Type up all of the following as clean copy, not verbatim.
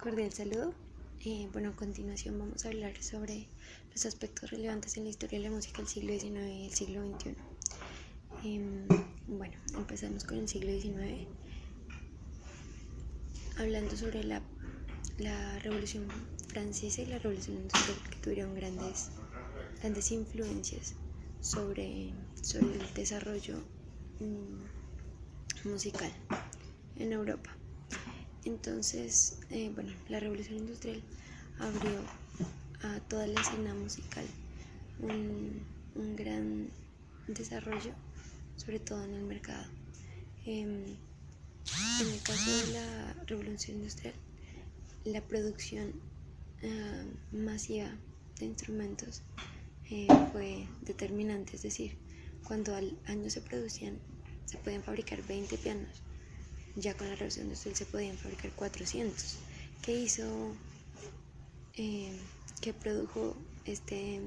Cordial saludo. Bueno, a continuación vamos a hablar sobre los aspectos relevantes en la historia de la música del siglo XIX y el siglo XXI. Bueno, empezamos con el siglo XIX, hablando sobre la Revolución Francesa y la Revolución Industrial, que tuvieron grandes influencias sobre el desarrollo musical en Europa. Entonces, la Revolución Industrial abrió a toda la escena musical un gran desarrollo, sobre todo en el mercado. En el caso de la Revolución Industrial, la producción masiva de instrumentos fue determinante, es decir, cuando al año se podían fabricar 20 pianos, ya con la Revolución Industrial se podían fabricar 400. ¿Qué hizo? Que produjo este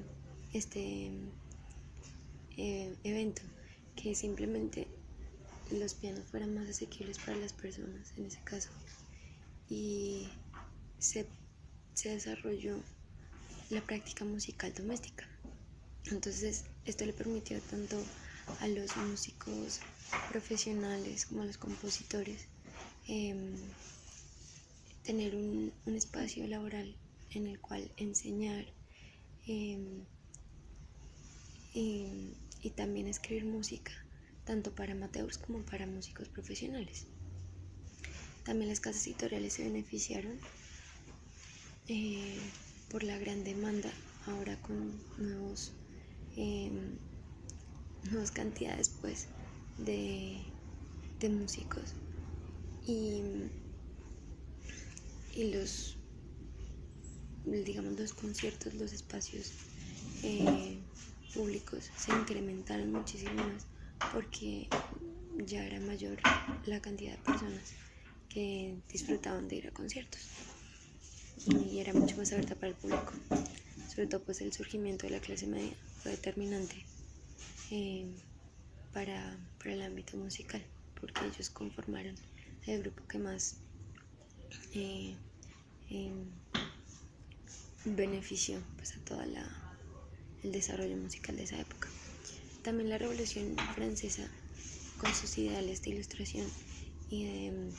evento, que simplemente los pianos fueran más asequibles para las personas en ese caso, y se desarrolló la práctica musical doméstica. Entonces esto le permitió tanto a los músicos profesionales como a los compositores tener un espacio laboral en el cual enseñar y también escribir música, tanto para amateurs como para músicos profesionales. También las casas editoriales se beneficiaron por la gran demanda, ahora con nuevas cantidades pues de músicos, y los conciertos, los espacios públicos se incrementaron muchísimo más, porque ya era mayor la cantidad de personas que disfrutaban de ir a conciertos y era mucho más abierta para el público. Sobre todo pues el surgimiento de la clase media fue determinante para el ámbito musical, porque ellos conformaron el grupo que más benefició pues a todo el desarrollo musical de esa época. También la Revolución Francesa, con sus ideales de ilustración y de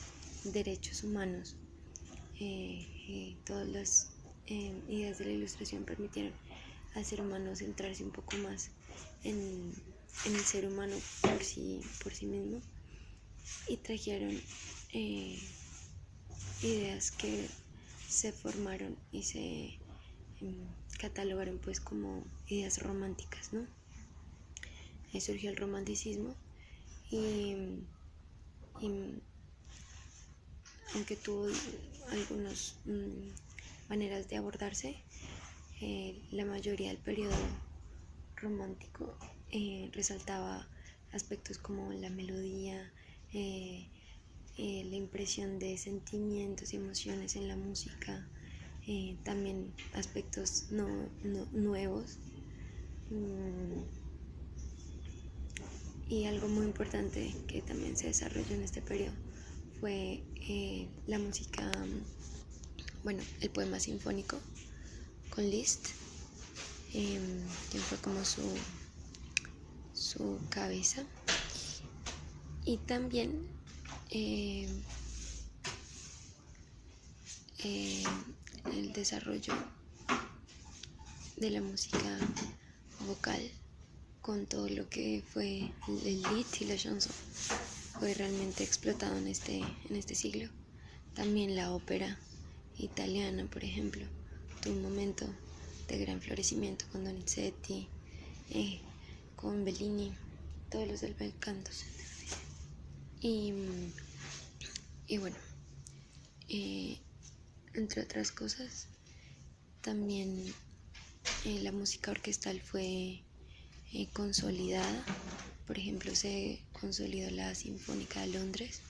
derechos humanos, todas las ideas de la ilustración permitieron al ser humano centrarse un poco más en el ser humano por sí mismo, y trajeron ideas que se formaron y se catalogaron pues como ideas románticas, ¿no? Ahí surgió el romanticismo, y aunque tuvo algunas maneras de abordarse, la mayoría del periodo romántico resaltaba aspectos como la melodía, la impresión de sentimientos y emociones en la música, también aspectos nuevos, y algo muy importante que también se desarrolló en este periodo fue la música, el poema sinfónico con Liszt, quien fue como su cabeza, y también el desarrollo de la música vocal con todo lo que fue el lied y la chanson fue realmente explotado en este siglo. También la ópera italiana, por ejemplo, tuvo un momento de gran florecimiento con Donizetti, con Bellini, todos los del bel canto. Y bueno, entre otras cosas, también la música orquestal fue consolidada. Por ejemplo, se consolidó la Sinfónica de Londres.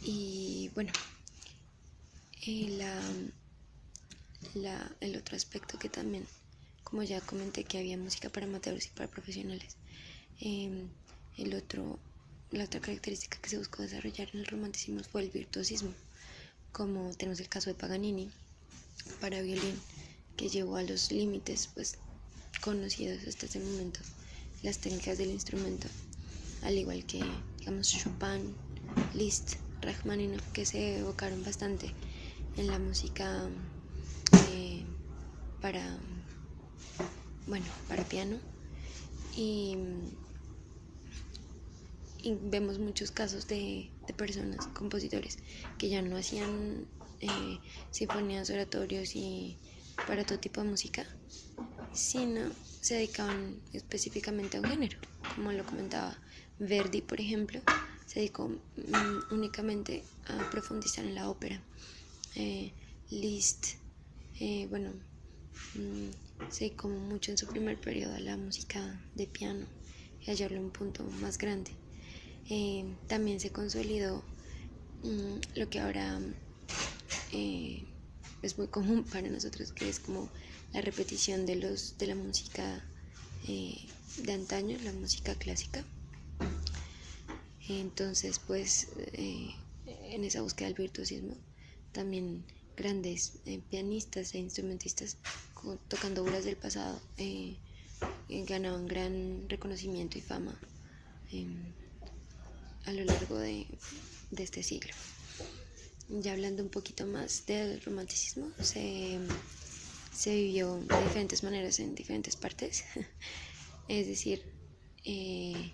Y bueno, el otro aspecto que también, como ya comenté, que había música para amateurs y para profesionales, el otro la otra característica que se buscó desarrollar en el romanticismo fue el virtuosismo, como tenemos el caso de Paganini para violín, que llevó a los límites pues conocidos hasta ese momento las técnicas del instrumento, al igual que digamos Chopin, Liszt, Rachmaninoff, que se evocaron bastante en la música eh, para para piano, y vemos muchos casos de personas, compositores, que ya no hacían sinfonías, oratorios y para todo tipo de música, sino se dedicaban específicamente a un género, como lo comentaba Verdi, por ejemplo, se dedicó únicamente a profundizar en la ópera. Liszt, se dedicó mucho en su primer periodo a la música de piano y a llevarlo a un punto más grande. También se consolidó lo que ahora es muy común para nosotros, que es como la repetición de la música de antaño, la música clásica. Entonces pues en esa búsqueda del virtuosismo también grandes pianistas e instrumentistas tocando obras del pasado ganaban gran reconocimiento y fama a lo largo de este siglo. Ya hablando un poquito más del romanticismo, se vivió de diferentes maneras en diferentes partes. Es decir, en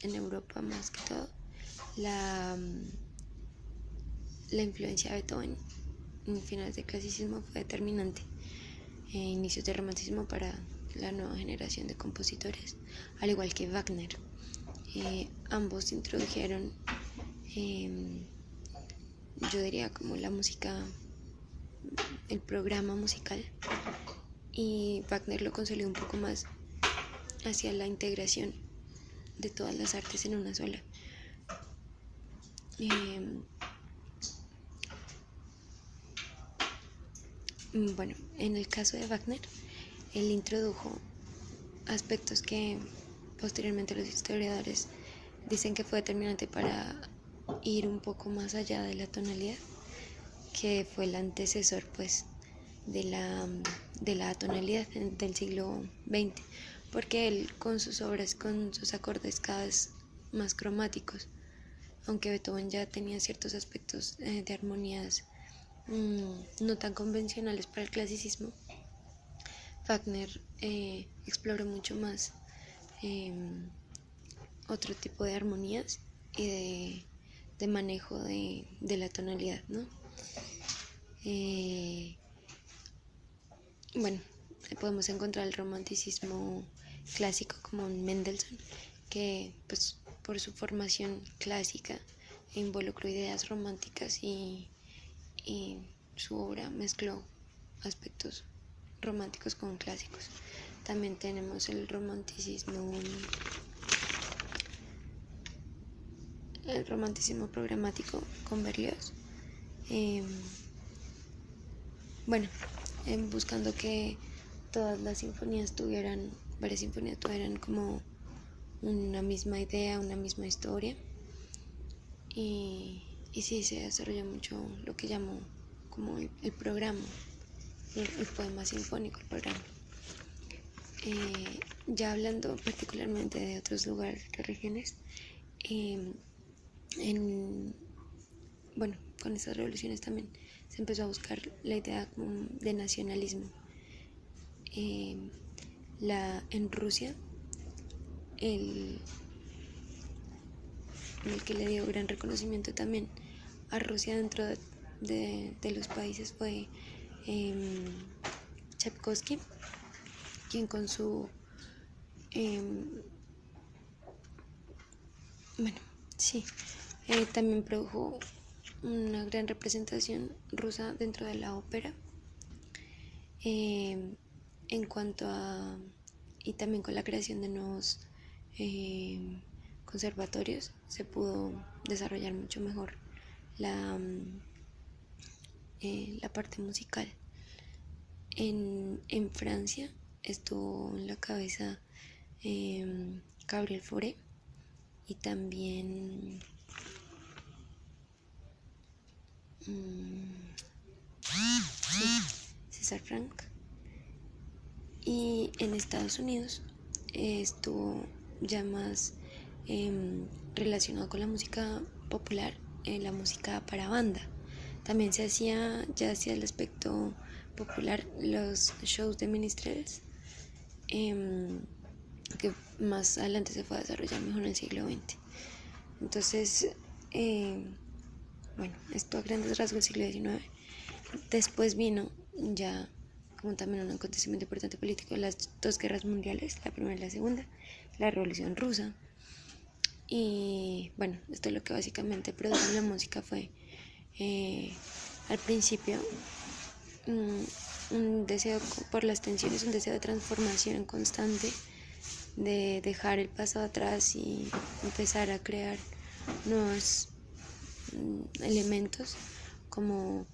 Europa más que todo, la influencia de Beethoven en finales del clasicismo fue determinante. Inicios del romanticismo para la nueva generación de compositores, al igual que Wagner. Ambos introdujeron, yo diría, como la música, el programa musical, y Wagner lo consolidó un poco más hacia la integración de todas las artes en una sola. En el caso de Wagner, él introdujo aspectos que posteriormente los historiadores dicen que fue determinante para ir un poco más allá de la tonalidad, que fue el antecesor pues de la tonalidad del siglo XX, porque él con sus obras, con sus acordes cada vez más cromáticos, aunque Beethoven ya tenía ciertos aspectos de armonías no tan convencionales para el clasicismo, Wagner exploró mucho más otro tipo de armonías y de manejo de la tonalidad, ¿no? Podemos encontrar el romanticismo clásico como un Mendelssohn, que pues por su formación clásica involucró ideas románticas y su obra mezcló aspectos románticos con clásicos. También tenemos el romanticismo programático con Berlioz, buscando que todas las varias sinfonías tuvieran como una misma idea, una misma historia, y sí, se desarrolla mucho lo que llamo como el programa, el poema sinfónico, el programa. Ya hablando particularmente de otros lugares, de regiones, con esas revoluciones también se empezó a buscar la idea de nacionalismo. En Rusia, el que le dio gran reconocimiento también a Rusia dentro de los países fue Tchaikovsky, quien con su también produjo una gran representación rusa dentro de la ópera, en cuanto a, y también con la creación de nuevos conservatorios se pudo desarrollar mucho mejor la parte musical. En Francia, estuvo en la cabeza Gabriel Fauré y también César Frank. Y en Estados Unidos estuvo ya más relacionado con la música popular, la música para banda. También se hacía, ya hacia el aspecto popular, los shows de minstrels, que más adelante se fue a desarrollar mejor en el siglo XX. Entonces, bueno, esto a grandes rasgos del siglo XIX. Después vino ya como también un acontecimiento importante político, las dos guerras mundiales, la primera y la segunda, la Revolución Rusa. Y bueno, esto es lo que básicamente produjo la música fue al principio un deseo por las tensiones, un deseo de transformación constante, de dejar el pasado atrás y empezar a crear nuevos elementos como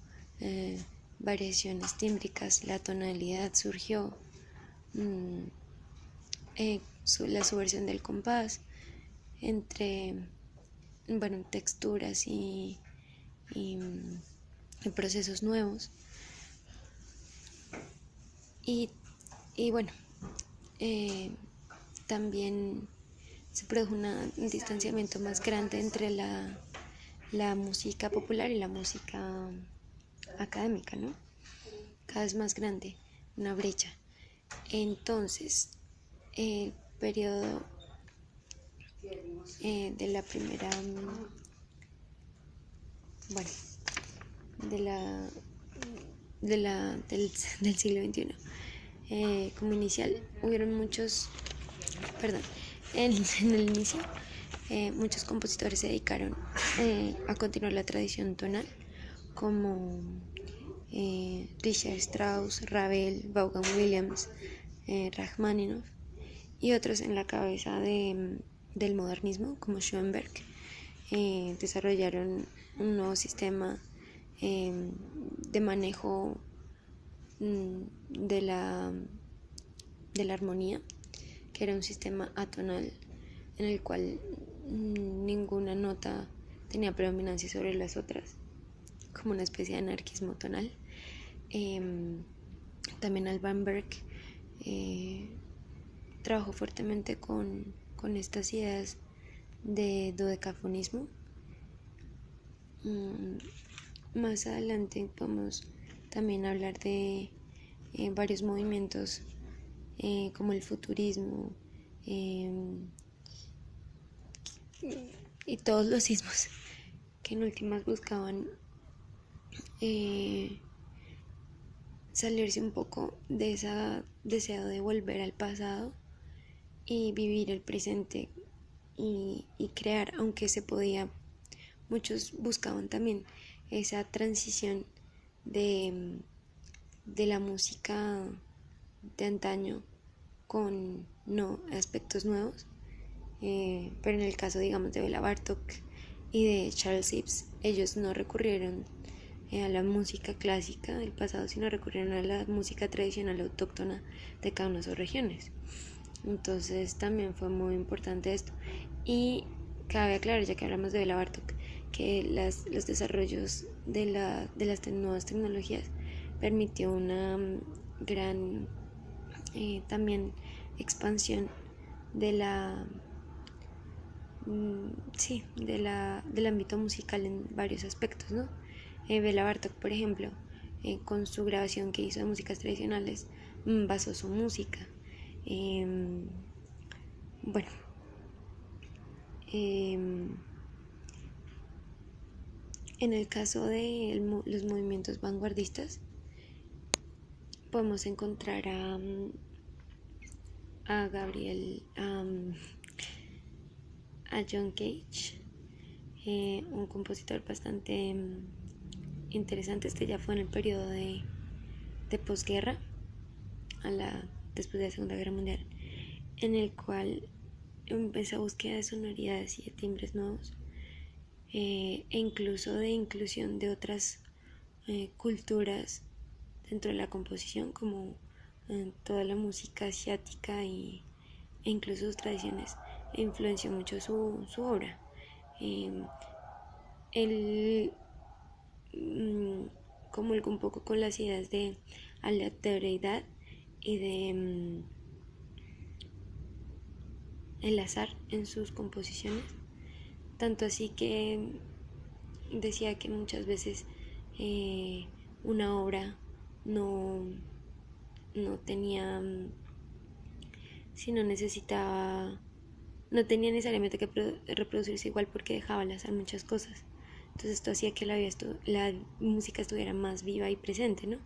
variaciones tímbricas. La tonalidad surgió, la subversión del compás, entre texturas y procesos nuevos. Y bueno, también se produjo un distanciamiento más grande entre la música popular y la música académica, ¿no? Cada vez más grande, una brecha. Entonces, el periodo de la primera, bueno, del siglo XXI, como inicial, hubieron muchos, en el inicio, muchos compositores se dedicaron a continuar la tradición tonal, como Richard Strauss, Ravel, Vaughan Williams, Rachmaninoff, y otros en la cabeza del modernismo, como Schoenberg, desarrollaron un nuevo sistema de manejo de la armonía, que era un sistema atonal en el cual ninguna nota tenía predominancia sobre las otras, como una especie de anarquismo tonal. También Alban Berg trabajó fuertemente con estas ideas de dodecafonismo. Más adelante podemos también hablar de varios movimientos como el futurismo y todos los sismos que en últimas buscaban salirse un poco de ese deseo de volver al pasado y vivir el presente y crear, aunque se podía. Muchos buscaban también esa transición de la música de antaño con aspectos nuevos, pero en el caso, digamos, de Bela Bartok y de Charles Ives, ellos no recurrieron a la música clásica del pasado, sino recurrieron a la música tradicional autóctona de cada una de sus regiones. Entonces también fue muy importante esto. Y cabe aclarar, ya que hablamos de Bela Bartok, que los desarrollos de las nuevas tecnologías permitió una gran también expansión de del ámbito musical en varios aspectos, ¿no? Bela Bartok, por ejemplo, con su grabación que hizo de músicas tradicionales, basó su música. Bueno, en el caso de los movimientos vanguardistas, podemos encontrar a Gabriel, a John Cage, un compositor bastante interesante. Este ya fue en el periodo de posguerra, después de la Segunda Guerra Mundial, en el cual esa búsqueda de sonoridades y de timbres nuevos, e incluso de inclusión de otras culturas dentro de la composición, como toda la música asiática e incluso sus tradiciones influenció mucho su obra. Él comulgó un poco con las ideas de aleatoriedad y de el azar en sus composiciones, tanto así que decía que muchas veces una obra no, no tenía, si no necesitaba, no tenía necesariamente que reproducirse igual porque dejaba al azar muchas cosas. Entonces esto hacía que la música estuviera más viva y presente, ¿no?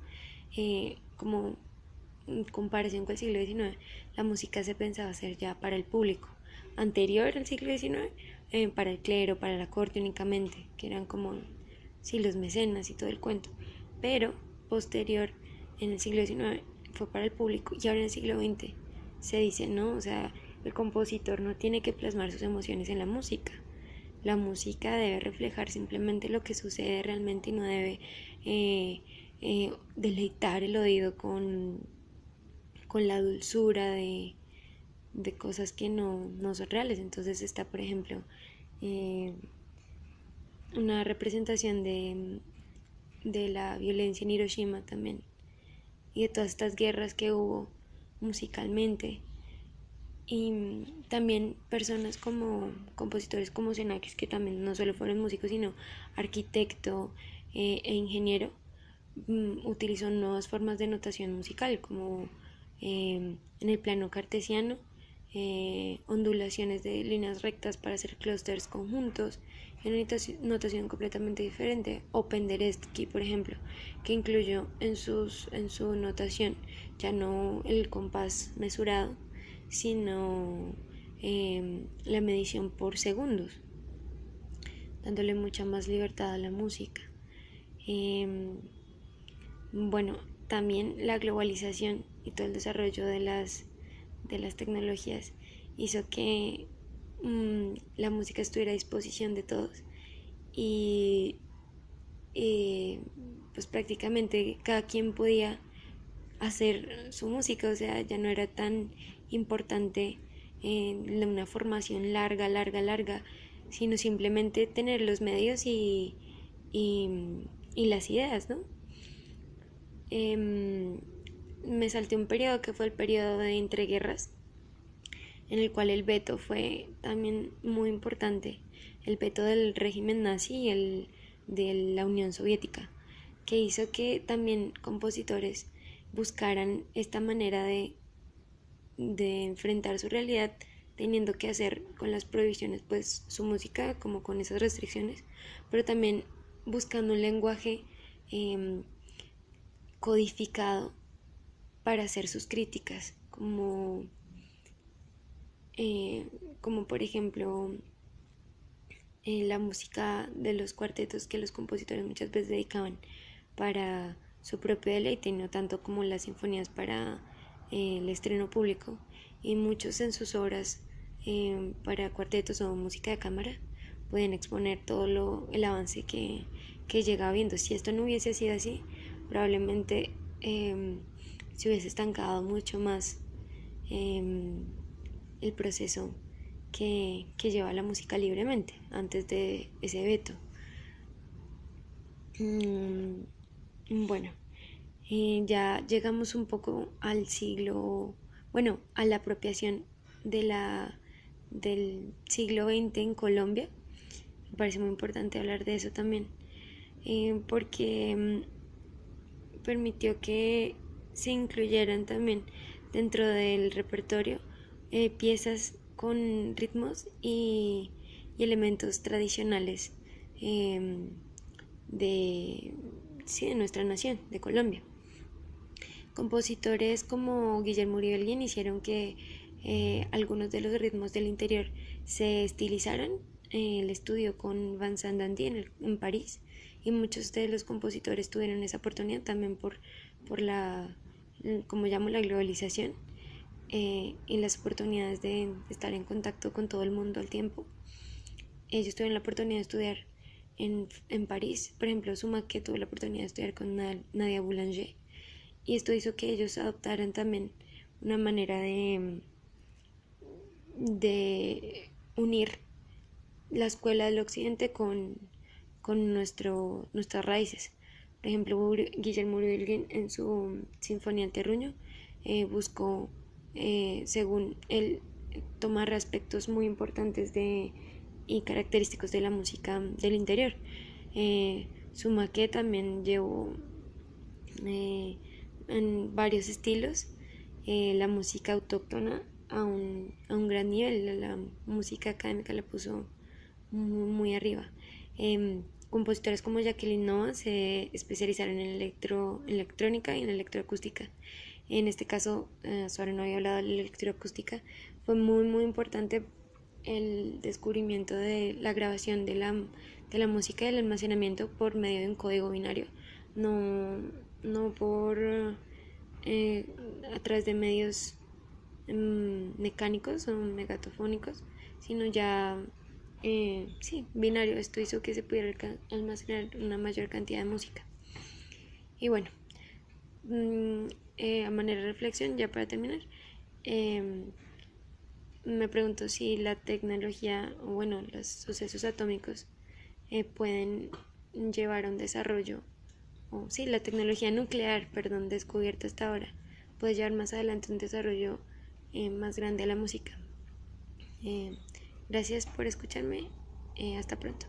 Como en comparación con el siglo XIX, la música se pensaba hacer ya para el público. Anterior al siglo XIX, para el clero, para la corte únicamente, que eran como, sí, los mecenas y todo el cuento. Pero posterior, en el siglo XIX, fue para el público, y ahora en el siglo XX se dice, ¿no? O sea, el compositor no tiene que plasmar sus emociones en la música. La música debe reflejar simplemente lo que sucede realmente y no debe deleitar el oído con la dulzura de cosas que no son reales. Entonces está, por ejemplo, una representación de la violencia en Hiroshima también y de todas estas guerras que hubo musicalmente. Y también personas como compositores como Xenakis, que también no solo fueron músicos sino arquitecto e ingeniero, utilizó nuevas formas de notación musical como en el plano cartesiano, ondulaciones de líneas rectas para hacer clústeres conjuntos, y una notación completamente diferente. O Penderecki, por ejemplo, que incluyó en su notación ya no el compás mesurado, sino la medición por segundos, dándole mucha más libertad a la música. Bueno, también la globalización y todo el desarrollo de las tecnologías hizo que la música estuviera a disposición de todos y pues prácticamente cada quien podía hacer su música, o sea, ya no era tan importante una formación larga, sino simplemente tener los medios y las ideas, ¿no? Me salté un periodo que fue el periodo de entreguerras, en el cual el veto fue también muy importante, el veto del régimen nazi y el de la Unión Soviética, que hizo que también compositores buscaran esta manera de enfrentar su realidad, teniendo que hacer con las prohibiciones pues su música como con esas restricciones, pero también buscando un lenguaje codificado para hacer sus críticas, como por ejemplo la música de los cuartetos que los compositores muchas veces dedicaban para su propio deleite, no tanto como las sinfonías para el estreno público. Y muchos en sus obras para cuartetos o música de cámara pueden exponer todo el avance que llega viendo. Si esto no hubiese sido así, probablemente se hubiese estancado mucho más el proceso que lleva la música libremente antes de ese veto. Bueno, ya llegamos un poco al siglo, bueno, a la apropiación del siglo XX en Colombia. Me parece muy importante hablar de eso también, porque permitió que se incluyeran también dentro del repertorio piezas con ritmos y elementos tradicionales de nuestra nación, de Colombia. Compositores como Guillermo Uribe hicieron que algunos de los ritmos del interior se estilizaran. El estudio con Vincent Dandy en París, y muchos de los compositores tuvieron esa oportunidad también por la, como llamo, la globalización y las oportunidades de estar en contacto con todo el mundo al tiempo. Ellos tuvieron la oportunidad de estudiar en París, por ejemplo, Suma, que tuvo la oportunidad de estudiar con Nadia Boulanger, y esto hizo que ellos adoptaran también una manera de unir la escuela del occidente con nuestras raíces. Por ejemplo, Guillermo Uribe en su Sinfonía en Terruño buscó, según él, tomar aspectos muy importantes y característicos de la música del interior. Su maqueta también llevó en varios estilos la música autóctona a un gran nivel. La música académica la puso muy arriba. Compositores como Jacqueline Nova se especializaron en electrónica y en electroacústica. En este caso, Suárez no había hablado de la electroacústica. Fue muy importante el descubrimiento de la grabación de la música y el almacenamiento por medio de un código binario, no por a través de medios mecánicos o megatofónicos, sino ya sí, binario. Esto hizo que se pudiera almacenar una mayor cantidad de música. Y bueno, a manera de reflexión, ya para terminar, me pregunto si la tecnología, o bueno, los sucesos atómicos pueden llevar a un desarrollo, o sí, la tecnología nuclear, perdón, descubierta hasta ahora, puede llevar más adelante un desarrollo más grande a la música. Gracias por escucharme, hasta pronto.